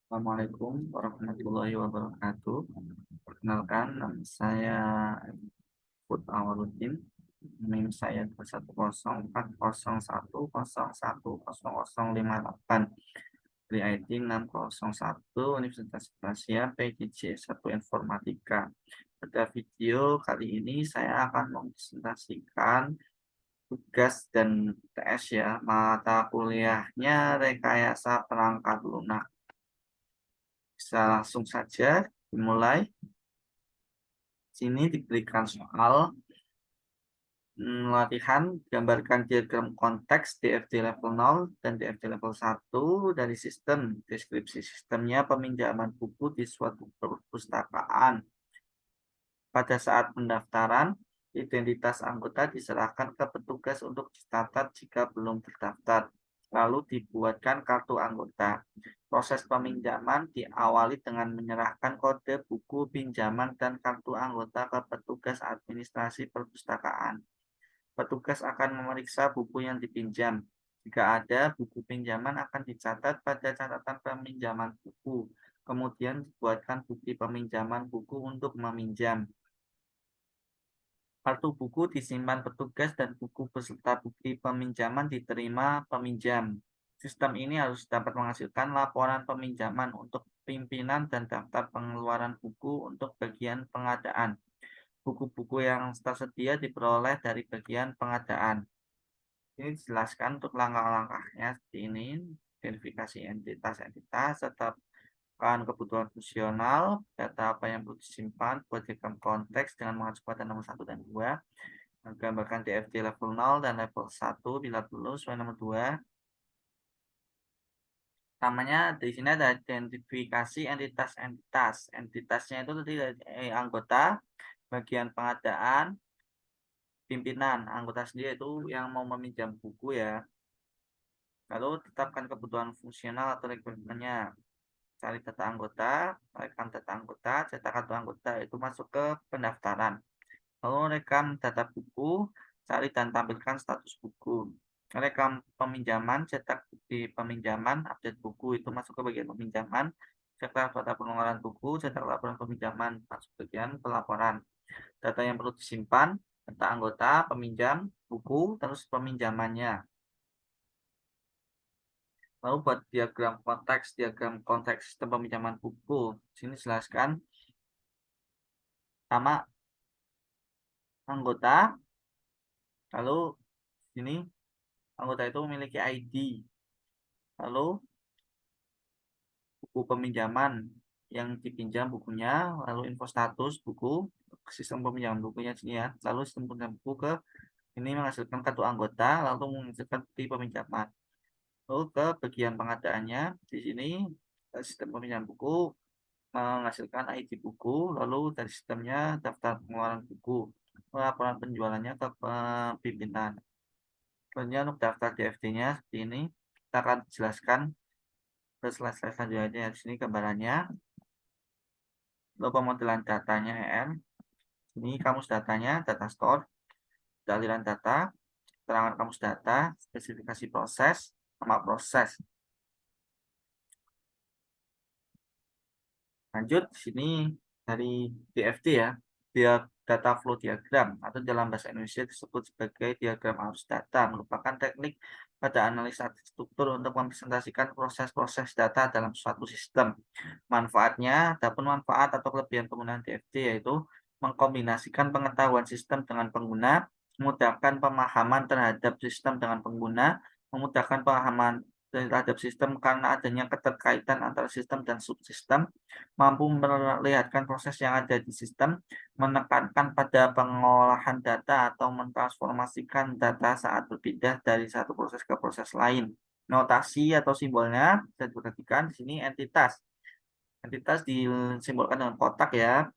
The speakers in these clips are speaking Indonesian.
Assalamualaikum warahmatullahi wabarakatuh. Perkenalkan, nama saya Put Awaludin. NIM saya 2104001010058 dari ID 601 Universitas Asia PJJ 1 Informatika. Pada video kali ini saya akan mempresentasikan tugas dan TS ya, mata kuliahnya rekayasa perangkat lunak. Bisa langsung saja dimulai. Sini diberikan soal latihan, gambarkan diagram konteks DFD level 0 dan DFD level 1 dari sistem. Deskripsi sistemnya peminjaman buku di suatu perpustakaan. Pada saat pendaftaran, identitas anggota diserahkan ke petugas untuk dicatat jika belum terdaftar. Lalu dibuatkan kartu anggota. Proses peminjaman diawali dengan menyerahkan kode buku pinjaman dan kartu anggota ke petugas administrasi perpustakaan. Petugas akan memeriksa buku yang dipinjam. Jika ada, buku pinjaman akan dicatat pada catatan peminjaman buku. Kemudian dibuatkan bukti peminjaman buku untuk meminjam. Kartu buku disimpan petugas dan buku beserta bukti peminjaman diterima peminjam. Sistem ini harus dapat menghasilkan laporan peminjaman untuk pimpinan dan daftar pengeluaran buku untuk bagian pengadaan. Buku-buku yang tersedia diperoleh dari bagian pengadaan. Ini dijelaskan untuk langkah-langkahnya seperti ini. Verifikasi entitas-entitas, tetapkan kebutuhan fungsional, data apa yang perlu disimpan, buat diagram konteks dengan mengacu pada nomor 1 dan 2. Gambarkan DFD level 0 dan level 1 bila perlu sesuai nomor 2. Namanya di sini ada identifikasi entitas-entitas. Entitasnya itu tadi anggota, bagian pengadaan, pimpinan. Anggota sendiri itu yang mau meminjam buku ya. Lalu tetapkan kebutuhan fungsional atau requirementnya. Cari data anggota, rekam data anggota, cetak kartu anggota itu masuk ke pendaftaran. Lalu rekam data buku, cari dan tampilkan status buku. Rekam peminjaman, cetak bukti peminjaman, update buku itu masuk ke bagian peminjaman. Cetak data pengeluaran buku, cetak laporan peminjaman, masuk bagian pelaporan. Data yang perlu disimpan, data anggota, peminjam, buku, terus peminjamannya. Lalu buat diagram konteks sistem peminjaman buku. Sini jelaskan sama anggota. Lalu sini anggota itu memiliki ID. Lalu buku peminjaman yang dipinjam bukunya, lalu info status buku, sistem peminjaman bukunya sini ya. Lalu sistem peminjaman buku ke ini menghasilkan kartu anggota, lalu menghasilkan bukti peminjaman. Lalu ke bagian pengadaannya di sini sistem peminjaman buku menghasilkan ID buku, lalu dari sistemnya daftar pengeluaran buku, laporan penjualannya ke pimpinan. Selanjutnya untuk daftar DFD-nya seperti ini, kita akan jelaskan ke slide-slide selanjutnya. Di sini gambarannya, lalu pemodelan datanya EM. Ini kamus datanya, data store, aliran data, keterangan kamus data, spesifikasi proses, nama proses. Lanjut, di sini dari DFD ya, dia data flow diagram atau dalam bahasa Indonesia disebut sebagai diagram arus data, merupakan teknik pada analisa struktur untuk mempresentasikan proses-proses data dalam suatu sistem. Manfaatnya, adapun manfaat atau kelebihan penggunaan DFD yaitu mengkombinasikan pengetahuan sistem dengan pengguna, memudahkan pemahaman terhadap sistem dengan pengguna, memudahkan pemahaman terhadap sistem karena adanya keterkaitan antara sistem dan subsistem, mampu memperlihatkan proses yang ada di sistem, menekankan pada pengolahan data atau mentransformasikan data saat berpindah dari satu proses ke proses lain. Notasi atau simbolnya bisa diperhatikan di sini entitas. Entitas disimbolkan dengan kotak ya.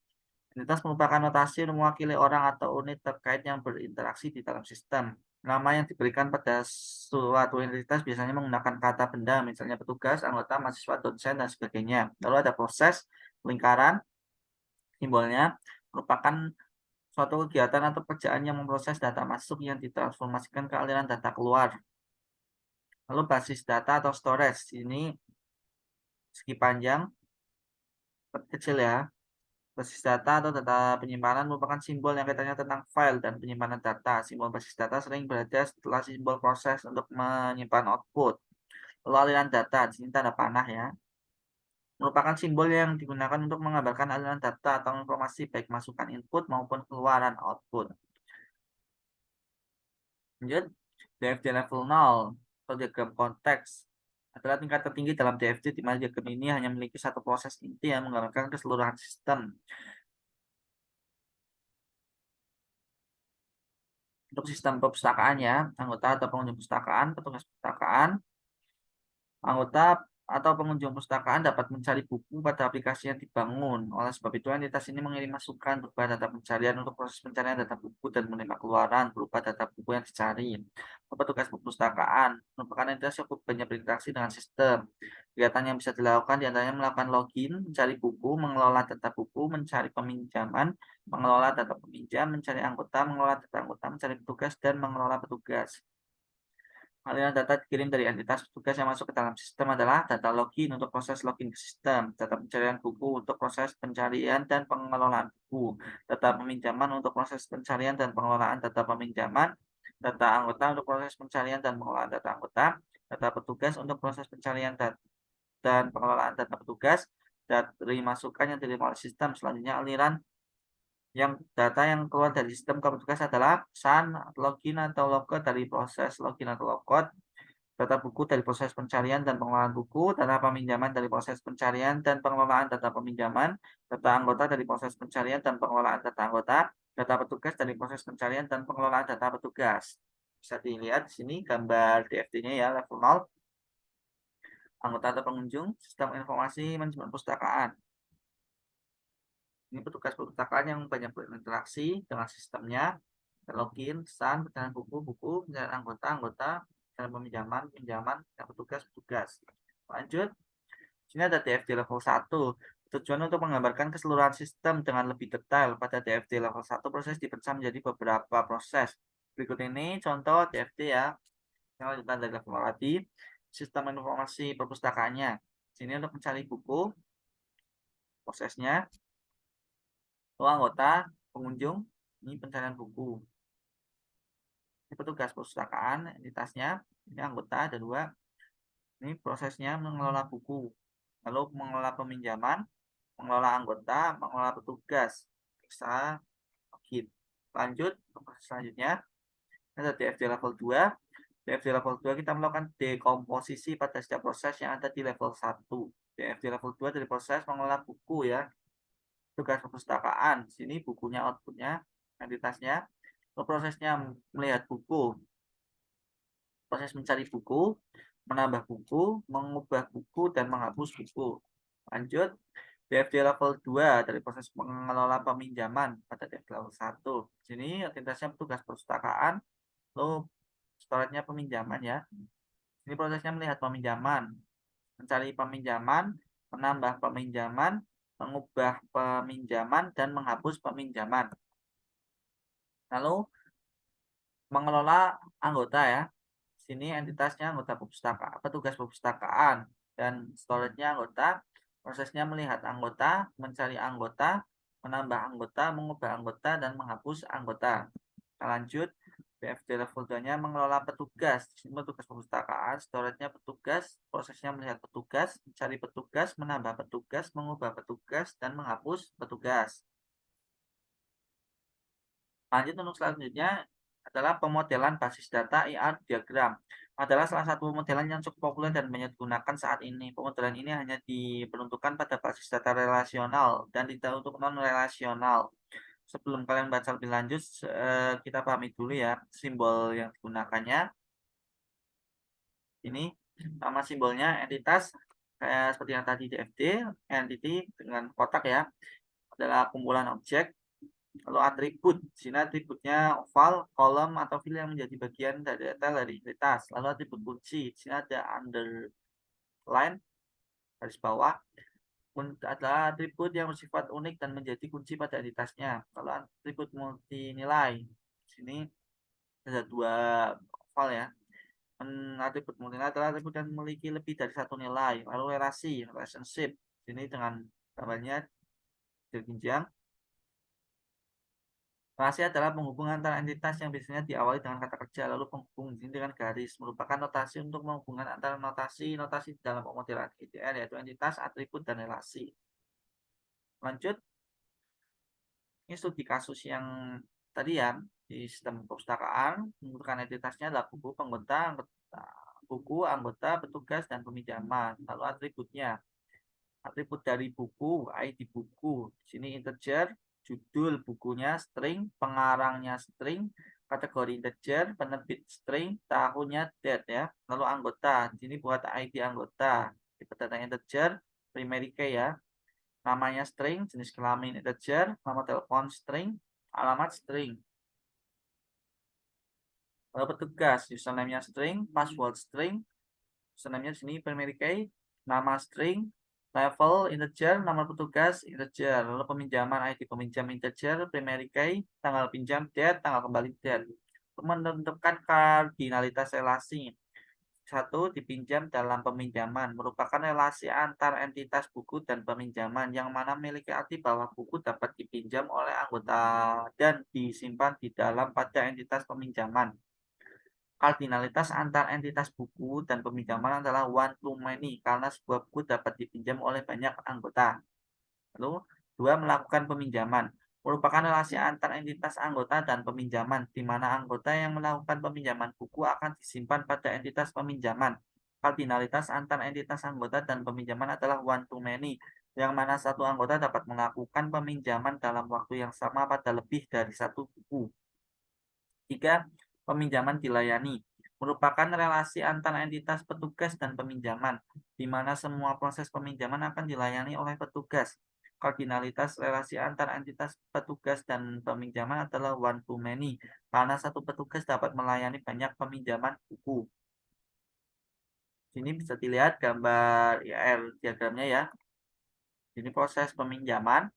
Entitas merupakan notasi yang mewakili orang atau unit terkait yang berinteraksi di dalam sistem. Nama yang diberikan pada suatu entitas biasanya menggunakan kata benda, misalnya petugas, anggota, mahasiswa, dosen, dan sebagainya. Lalu ada proses, lingkaran, simbolnya merupakan suatu kegiatan atau pekerjaan yang memproses data masuk yang ditransformasikan ke aliran data keluar. Lalu basis data atau storage, ini Segi panjang, kecil ya. Basis data atau data penyimpanan merupakan simbol yang kaitannya tentang file dan penyimpanan data. Simbol basis data sering berada setelah simbol proses untuk menyimpan output. Lalu aliran data, di sini tanda panah ya, merupakan simbol yang digunakan untuk menggambarkan aliran data atau informasi baik masukan input maupun keluaran output. Lanjut, DFT level 0 atau diagram konteks adalah tingkat tertinggi dalam DFT di mana diagram ini hanya memiliki satu proses inti yang menggambarkan keseluruhan sistem. Untuk sistem perpustakaan ya, anggota atau pengunjung perpustakaan, petugas perpustakaan, anggota atau pengunjung perpustakaan dapat mencari buku pada aplikasi yang dibangun. Oleh sebab itu, entitas ini mengirim masukan berupa data pencarian untuk proses pencarian data buku dan menerima keluaran berupa data buku yang dicari. Petugas perpustakaan merupakan entitas yang cukup banyak berinteraksi dengan sistem. Kegiatan yang bisa dilakukan diantaranya melakukan login, mencari buku, mengelola data buku, mencari peminjaman, mengelola data peminjam, mencari anggota, mengelola data anggota, mencari petugas, dan mengelola petugas. Aliran data dikirim dari entitas petugas yang masuk ke dalam sistem adalah data login untuk proses login ke sistem, data pencarian buku untuk proses pencarian dan pengelolaan buku, data peminjaman untuk proses pencarian dan pengelolaan data peminjaman, data anggota untuk proses pencarian dan pengelolaan data anggota, data petugas untuk proses pencarian dan pengelolaan data petugas, dari masukan yang diterima oleh sistem. Selanjutnya aliran yang data yang keluar dari sistem ke petugas adalah pesan, login atau logout dari proses login atau logout, data buku dari proses pencarian dan pengelolaan buku, data peminjaman dari proses pencarian dan pengelolaan data peminjaman, data anggota dari proses pencarian dan pengelolaan data anggota, data petugas dari proses pencarian dan pengelolaan data petugas. Bisa dilihat di sini gambar DFT-nya ya, level 0, anggota atau pengunjung, sistem informasi manajemen perpustakaan. Ini petugas perpustakaan yang banyak berinteraksi dengan sistemnya, login, pesan, pencarian buku, pencarian anggota, pencarian peminjaman, pinjaman, dan petugas. Lanjut, sini ada DFT level 1. Tujuan untuk menggambarkan keseluruhan sistem dengan lebih detail. Pada DFT level 1, proses dipecah menjadi beberapa proses. Berikut ini contoh DFT ya. Yang lanjutan dari level tadi, sistem informasi perpustakaannya. Sini untuk mencari buku, prosesnya, anggota, pengunjung, ini pencarian buku. Ini petugas perpustakaan, entitasnya, ini anggota, ada dua. Ini prosesnya mengelola buku, lalu mengelola peminjaman, mengelola anggota, mengelola petugas. Bisa login. Lanjut, proses selanjutnya, ada DFD level 2. DFD level 2 kita melakukan dekomposisi pada setiap proses yang ada di level 1. DFD level 2 dari proses mengelola buku ya, tugas perpustakaan. Sini bukunya, outputnya, entitasnya. Prosesnya melihat buku, proses mencari buku, menambah buku, mengubah buku, dan menghapus buku. Lanjut, DFD level 2 dari proses mengelola peminjaman pada DFD level 1. Sini entitasnya petugas perpustakaan, lalu storage-nya peminjaman ya. Ini prosesnya melihat peminjaman, mencari peminjaman, menambah peminjaman, mengubah peminjaman, dan menghapus peminjaman. Lalu mengelola anggota ya. Sini entitasnya anggota perpustakaan, petugas perpustakaan, dan storage-nya anggota. Prosesnya melihat anggota, mencari anggota, menambah anggota, mengubah anggota, dan menghapus anggota. Kita lanjut, BFD level 2-nya mengelola petugas. Sini petugas perpustakaan, storage-nya petugas, prosesnya melihat petugas, mencari petugas, menambah petugas, mengubah petugas, dan menghapus petugas. Lanjut untuk selanjutnya adalah pemodelan basis data IR diagram. Adalah salah satu pemodelan yang cukup populer dan banyak digunakan saat ini. Pemodelan ini hanya diperuntukkan pada basis data relasional dan tidak untuk non-relasional. Sebelum kalian baca lebih lanjut, kita pahami dulu ya simbol yang digunakannya. Ini nama simbolnya entitas, kayak seperti yang tadi DFD, entity dengan kotak ya, adalah kumpulan objek. Lalu atribut, di sini atributnya oval, kolom, atau fill yang menjadi bagian dari data dari entitas. Lalu atribut kunci, di sini ada underline, garis bawah. Adalah atribut yang bersifat unik dan menjadi kunci pada entitasnya. Kalau atribut multi nilai, di sini ada dua oval ya. Atribut multinilai adalah atribut yang memiliki lebih dari satu nilai. Lalu relasi, relationship. Ini dengan gambarnya berjenjang. Relasi adalah penghubung antara entitas yang biasanya diawali dengan kata kerja, lalu penghubung ini dengan garis, merupakan notasi untuk menghubungkan antara notasi dalam pemodelan ETL, yaitu entitas, atribut, dan relasi. Lanjut, ini studi kasus yang tadi ya, di sistem perpustakaan, menentukan entitasnya adalah buku, anggota, petugas, dan peminjaman. Lalu atributnya, atribut dari buku, ID buku, di sini integer, judul bukunya string, pengarangnya string, kategori integer, penerbit string, tahunnya date ya. Lalu anggota, di sini buat ID anggota, tipe data integer, primary key ya. Namanya string, jenis kelamin integer, nomor telepon string, alamat string. Lalu petugas, username-nya string, password string, username-nya di sini primary key, nama string, level integer, nomor petugas integer, lalu peminjaman ID peminjam integer, primary key, tanggal pinjam date, tanggal kembali date. Untuk menentukan kardinalitas relasi. Satu, dipinjam dalam peminjaman merupakan relasi antar entitas buku dan peminjaman yang mana memiliki arti bahwa buku dapat dipinjam oleh anggota dan disimpan di dalam pada entitas peminjaman. Kardinalitas antar entitas buku dan peminjaman adalah one to many karena sebuah buku dapat dipinjam oleh banyak anggota. Lalu, dua, melakukan peminjaman merupakan relasi antar entitas anggota dan peminjaman, di mana anggota yang melakukan peminjaman buku akan disimpan pada entitas peminjaman. Kardinalitas antar entitas anggota dan peminjaman adalah one to many, yang mana satu anggota dapat melakukan peminjaman dalam waktu yang sama pada lebih dari satu buku. 3. Peminjaman dilayani merupakan relasi antara entitas petugas dan peminjaman, di mana semua proses peminjaman akan dilayani oleh petugas. Kardinalitas relasi antara entitas petugas dan peminjaman adalah one to many, karena satu petugas dapat melayani banyak peminjaman buku. Sini bisa dilihat gambar IR diagramnya ya. Ini proses peminjaman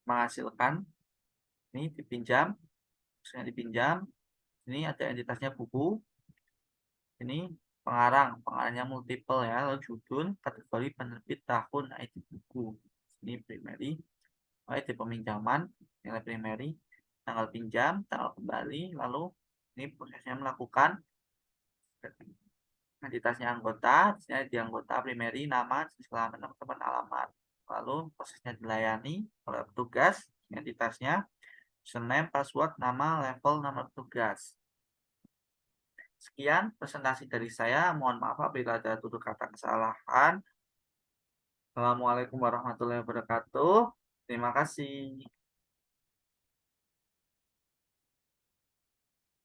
menghasilkan ini dipinjam, misalnya dipinjam, ini ada entitasnya buku, ini pengarangnya multiple ya, lalu judul, kategori penerbit, tahun, ID buku. Ini primary, ID peminjaman, nilai primary, tanggal pinjam, tanggal kembali, lalu ini prosesnya melakukan entitasnya anggota, di anggota primary, nama, jenis kelamin, teman-teman, alamat. Lalu prosesnya dilayani oleh petugas, entitasnya, username, password, nama, level, nama petugas. Sekian presentasi dari saya. Mohon maaf apabila ada tutur kata kesalahan. Assalamualaikum warahmatullahi wabarakatuh. Terima kasih.